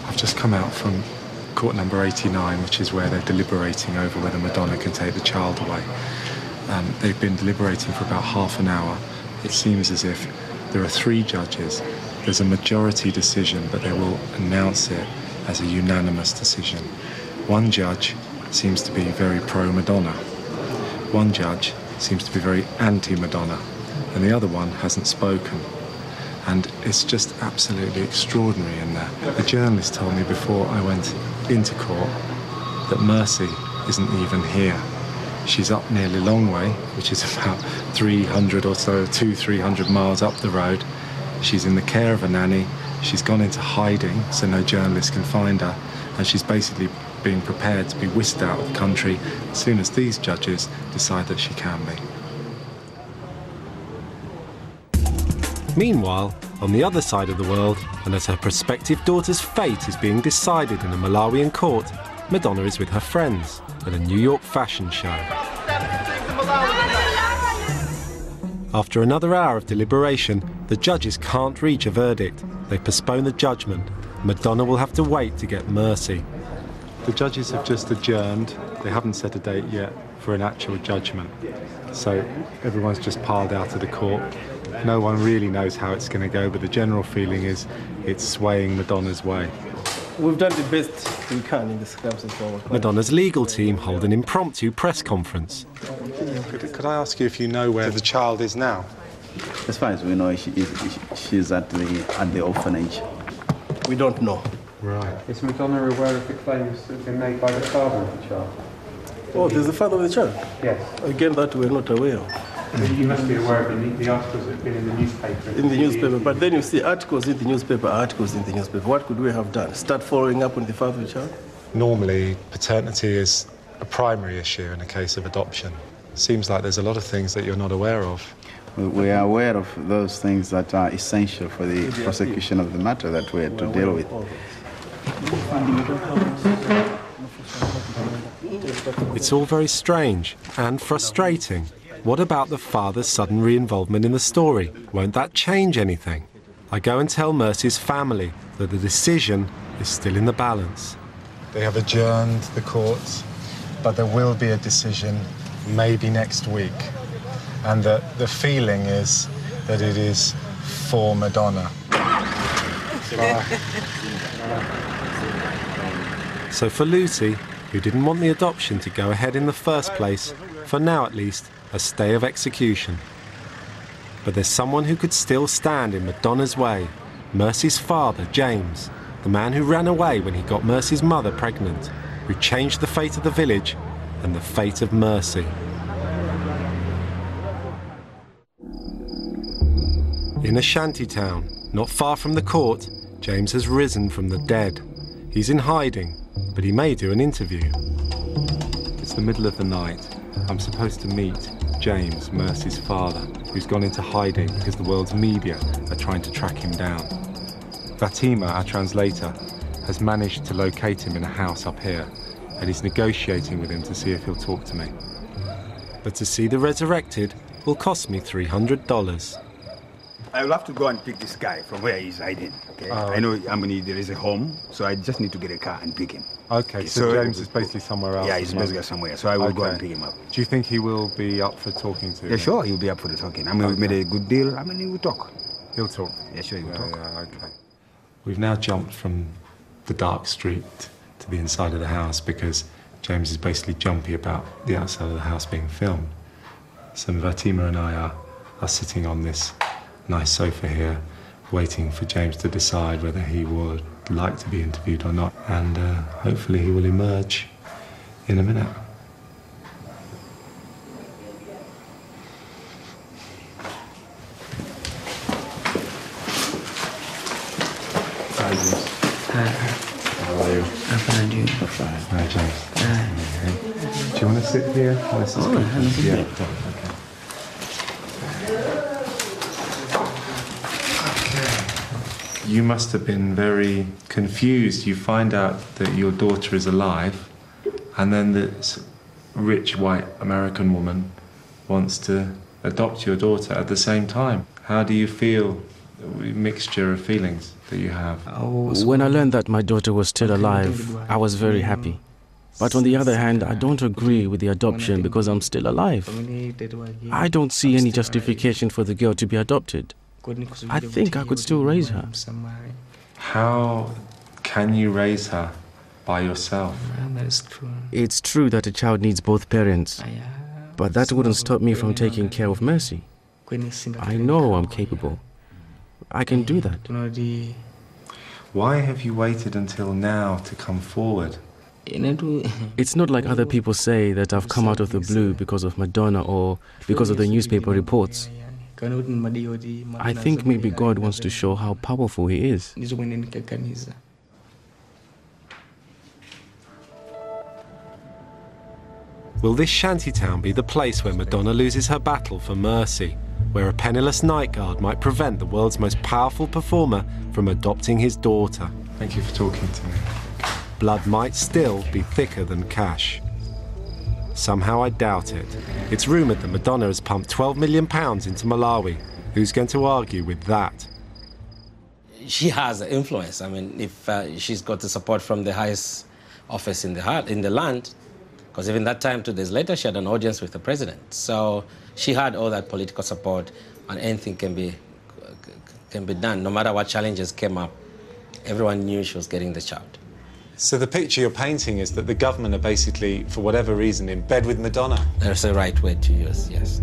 I've just come out from court number 89, which is where they're deliberating over whether Madonna can take the child away. They've been deliberating for about half an hour. It seems as if there are 3 judges. There's a majority decision, but they will announce it as a unanimous decision. One judge seems to be very pro-Madonna. One judge seems to be very anti-Madonna, and the other one hasn't spoken. And it's just absolutely extraordinary in there. A journalist told me before I went into court that Mercy isn't even here. She's up near Lilongwe, which is about 300 or so, 300 miles up the road. She's in the care of a nanny. She's gone into hiding so no journalist can find her. And she's basically being prepared to be whisked out of the country as soon as these judges decide that she can be. Meanwhile, on the other side of the world, and as her prospective daughter's fate is being decided in a Malawian court, Madonna is with her friends at a New York fashion show. After another hour of deliberation, the judges can't reach a verdict. They postpone the judgment. Madonna will have to wait to get mercy. The judges have just adjourned. They haven't set a date yet for an actual judgment. So everyone's just piled out of the court. No one really knows how it's going to go, but the general feeling is it's swaying Madonna's way. We've done the best we can in the circumstances for our client. Madonna's legal team hold an impromptu press conference. Could I ask you if you know where the child is now? As far as we know, she's at the orphanage. We don't know. Right. Is Madonna aware of the claims that have been made by the father of the child? Oh, there's the father of the child? Yes. Again, that we're not aware of. You must be aware of the articles that have been in the newspaper. In the newspaper, but then you see articles in the newspaper, articles in the newspaper. What could we have done? Start following up on the father of the child? Normally, paternity is a primary issue in a case of adoption. Seems like there's a lot of things that you're not aware of. We are aware of those things that are essential for the prosecution of the matter that we had to deal with. It's all very strange and frustrating. What about the father's sudden re-involvement in the story? Won't that change anything? I go and tell Mercy's family that the decision is still in the balance. They have adjourned the courts, but there will be a decision maybe next week. And the feeling is that it is for Madonna. So for Lucy, who didn't want the adoption to go ahead in the first place, for now at least, a stay of execution. But there's someone who could still stand in Madonna's way. Mercy's father, James, the man who ran away when he got Mercy's mother pregnant, who changed the fate of the village and the fate of Mercy. In a shanty town, not far from the court, James has risen from the dead. He's in hiding, but he may do an interview. It's the middle of the night. I'm supposed to meet James, Mercy's father, who's gone into hiding because the world's media are trying to track him down. Fatima, our translator, has managed to locate him in a house up here, and he's negotiating with him to see if he'll talk to me. But to see the resurrected will cost me $300. I will have to go and pick this guy from where he's hiding. Okay? I know there is a home, so I just need to get a car and pick him. Okay, so James is basically somewhere else. Yeah, he's basically somewhere, so I will go and pick him up. Do you think he will be up for talking to you? Yeah, sure, he'll be up for the talking. I mean, we made a good deal. I mean, he will talk. He'll talk? Yeah, sure, he will talk. Yeah, okay. We've now jumped from the dark street to the inside of the house because James is basically jumpy about the outside of the house being filmed. So Fatima and I are sitting on this nice sofa here, waiting for James to decide whether he would like to be interviewed or not, and hopefully he will emerge in a minute. Hi, James. Hi. How are you? I'm fine, you? I'm fine. Hi, James. Hi. Okay. Do you want to sit here? Yeah. Okay. You must have been very confused. You find out that your daughter is alive, and then this rich white American woman wants to adopt your daughter at the same time. How do you feel, the mixture of feelings that you have? When I learned that my daughter was still alive, I was very happy. But on the other hand, I don't agree with the adoption because I'm still alive. I don't see any justification for the girl to be adopted. I think I could still raise her. How can you raise her by yourself? It's true that a child needs both parents, but that wouldn't stop me from taking care of Mercy. I know I'm capable. I can do that. Why have you waited until now to come forward? It's not like other people say that I've come out of the blue because of Madonna or because of the newspaper reports. I think maybe God wants to show how powerful He is. Will this shantytown be the place where Madonna loses her battle for mercy, where a penniless night guard might prevent the world's most powerful performer from adopting his daughter? Thank you for talking to me. Blood might still be thicker than cash. Somehow I doubt it. It's rumoured that Madonna has pumped £12 million into Malawi. Who's going to argue with that? She has influence. I mean, if she's got the support from the highest office in the land, because even that time, 2 days later, she had an audience with the president. So she had all that political support, and anything can be done. No matter what challenges came up, everyone knew she was getting the child. So the picture you're painting is that the government are basically, for whatever reason, in bed with Madonna? That's the right word to use, yes.